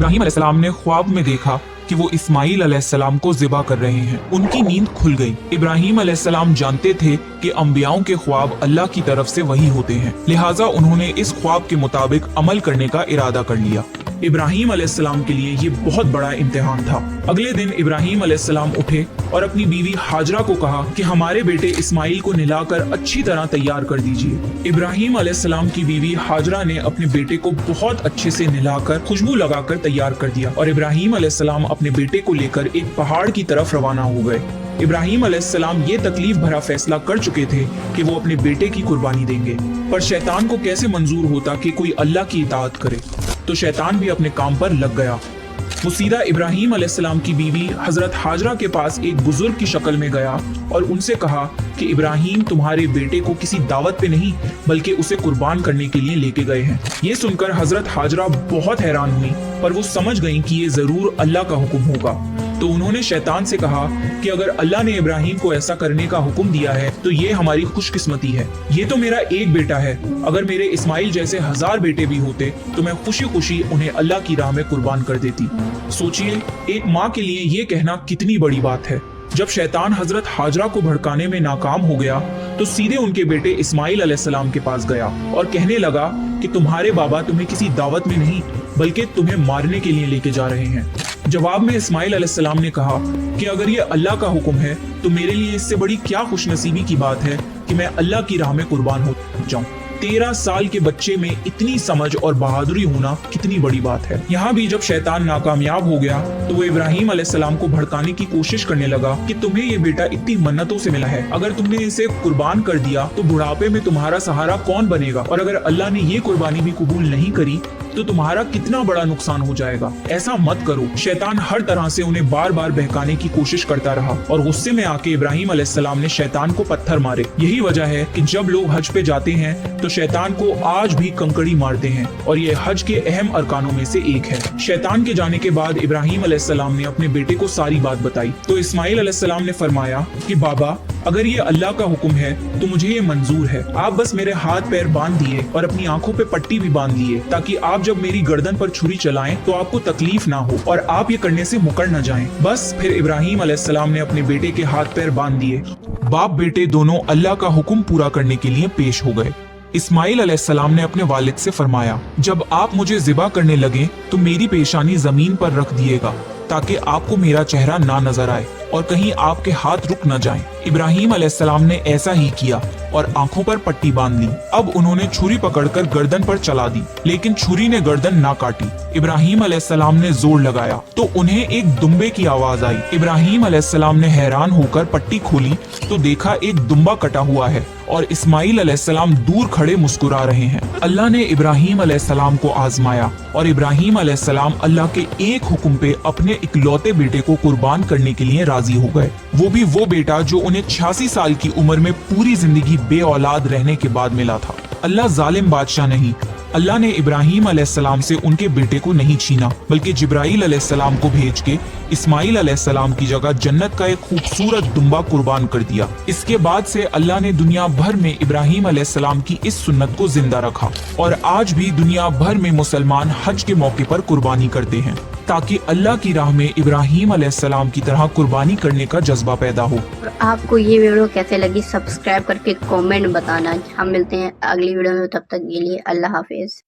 इब्राहीम अलैहिस्सलाम ने ख्वाब में देखा कि वो इस्माइल अलैहिस्सलाम को ज़िबा कर रहे हैं। उनकी नींद खुल गई। इब्राहीम अलैहिस्सलाम जानते थे कि अंबियाओं के ख्वाब अल्लाह की तरफ से वही होते हैं, लिहाजा उन्होंने इस ख्वाब के मुताबिक अमल करने का इरादा कर लिया। इब्राहीम अलैहिस्सलाम के लिए ये बहुत बड़ा इम्तिहान था। अगले दिन इब्राहीम अलैहिस्सलाम उठे और अपनी बीवी हाजरा को कहा कि हमारे बेटे इस्माइल को नहलाकर अच्छी तरह तैयार कर दीजिए। इब्राहीम अलैहिस्सलाम की बीवी हाजरा ने अपने बेटे को बहुत अच्छे से नहलाकर खुशबू लगाकर तैयार कर दिया और इब्राहीम अलैहिस्सलाम अपने बेटे को लेकर एक पहाड़ की तरफ रवाना हो गए। इब्राहीम अलैहिस्सलाम ये तकलीफ भरा फैसला कर चुके थे कि वो अपने बेटे की कुर्बानी देंगे, पर शैतान को कैसे मंजूर होता कि कोई अल्लाह की इताअत करे, तो शैतान भी अपने काम पर लग गया। वो सीधा इब्राहीम अलैहिस्सलाम की बीवी हजरत हाजरा के पास एक बुजुर्ग की शक्ल में गया और उनसे कहा कि इब्राहीम तुम्हारे बेटे को किसी दावत पे नहीं बल्कि उसे कुर्बान करने के लिए लेके गए हैं। ये सुनकर हजरत हाजरा बहुत हैरान हुई, पर वो समझ गईं कि ये जरूर अल्लाह का हुक्म होगा। तो उन्होंने शैतान से कहा कि अगर अल्लाह ने इब्राहीम को ऐसा करने का हुक्म दिया है तो ये हमारी खुशकिस्मती है। ये तो मेरा एक बेटा है, अगर मेरे इस्माइल जैसे 1000 बेटे भी होते तो मैं खुशी खुशी उन्हें अल्लाह की राह में कुर्बान कर देती। सोचिए, एक माँ के लिए ये कहना कितनी बड़ी बात है। जब शैतान हजरत हाजरा को भड़काने में नाकाम हो गया तो सीधे उनके बेटे इस्माइल अलैहिस्सलाम के पास गया और कहने लगा कि तुम्हारे बाबा तुम्हें किसी दावत में नहीं बल्कि तुम्हें मारने के लिए लेके जा रहे हैं। जवाब में इस्माइल अलैहिस्सलाम ने कहा कि अगर ये अल्लाह का हुक्म है तो मेरे लिए इससे बड़ी क्या खुशनसीबी की बात है कि मैं अल्लाह की राह में कुर्बान हो जाऊं। 13 साल के बच्चे में इतनी समझ और बहादुरी होना कितनी बड़ी बात है। यहाँ भी जब शैतान नाकामयाब हो गया तो वो इब्राहीम अलैहिस्सलाम को भड़काने की कोशिश करने लगा कि तुम्हें ये बेटा इतनी मन्नतों से मिला है, अगर तुमने इसे कुर्बान कर दिया तो बुढ़ापे में तुम्हारा सहारा कौन बनेगा, और अगर अल्लाह ने ये कुर्बानी भी कबूल नहीं करी तो तुम्हारा कितना बड़ा नुकसान हो जाएगा। ऐसा मत करो। शैतान हर तरह से उन्हें बार बार बहकाने की कोशिश करता रहा और गुस्से में आके इब्राहीम अलैहिस्सलाम ने शैतान को पत्थर मारे। यही वजह है कि जब लोग हज पे जाते हैं तो शैतान को आज भी कंकड़ी मारते हैं और ये हज के अहम अरकानों में से एक है। शैतान के जाने के बाद इब्राहीम अलैहिस्सलाम ने अपने बेटे को सारी बात बताई तो इस्माइल अलैहिस्सलाम ने फरमाया कि बाबा, अगर ये अल्लाह का हुक्म है तो मुझे ये मंजूर है। आप बस मेरे हाथ पैर बांध दिए और अपनी आंखों पे पट्टी भी बांध लिए ताकि आप जब मेरी गर्दन पर छुरी चलाएं तो आपको तकलीफ ना हो और आप ये करने से मुकर न जाएं। बस फिर इब्राहीम अलैहिस्सलाम ने अपने बेटे के हाथ पैर बांध दिए। बाप बेटे दोनों अल्लाह का हुक्म पूरा करने के लिए पेश हो गए। इस्माइल अलैहिस्सलाम ने अपने वालिद से फरमाया, जब आप मुझे ज़िबा करने लगे तो मेरी पेशानी जमीन पर रख दिएगा ताकि आपको मेरा चेहरा ना नजर आए और कहीं आपके हाथ रुक न जाएं। इब्राहीम अलैहिस्सलाम ने ऐसा ही किया और आंखों पर पट्टी बांध ली। अब उन्होंने छुरी पकड़कर गर्दन पर चला दी, लेकिन छुरी ने गर्दन ना काटी। इब्राहीम अलैहिस्सलाम ने जोर लगाया तो उन्हें एक दुम्बे की आवाज आई। इब्राहीम अलैहिस्सलाम ने हैरान होकर पट्टी खोली तो देखा एक दुम्बा कटा हुआ है और इस्माइल अलैहिस्सलाम दूर खड़े मुस्कुरा रहे हैं। अल्लाह ने इब्राहीम अलैहिस्सलाम को आजमाया और इब्राहीम अलैहिस्सलाम अल्लाह के एक हुक्म पे अपने इकलौते बेटे को कुर्बान करने के लिए राजी हो गए। वो भी वो बेटा जो उन्हें 86 साल की उम्र में पूरी जिंदगी बे औलाद रहने के बाद मिला था। अल्लाह जालिम बादशाह नहीं। अल्लाह ने इब्राहीम अलैहिस्सलाम से उनके बेटे को नहीं छीना बल्कि जिब्राइल अलैहिस्सलाम को भेज के इस्माइल अलैहिस्सलाम की जगह जन्नत का एक खूबसूरत दुम्बा कुर्बान कर दिया। इसके बाद से अल्लाह ने दुनिया भर में इब्राहीम अलैहिस्सलाम की इस सुन्नत को जिंदा रखा और आज भी दुनिया भर में मुसलमान हज के मौके पर कुर्बानी करते हैं ताकि अल्लाह की राह में इब्राहीम अलैहिस्सलाम की तरह कुर्बानी करने का जज्बा पैदा हो। और आपको ये वीडियो कैसे लगी सब्सक्राइब करके कमेंट बताना। हम मिलते हैं अगली वीडियो में, तब तक के लिए अल्लाह हाफिज।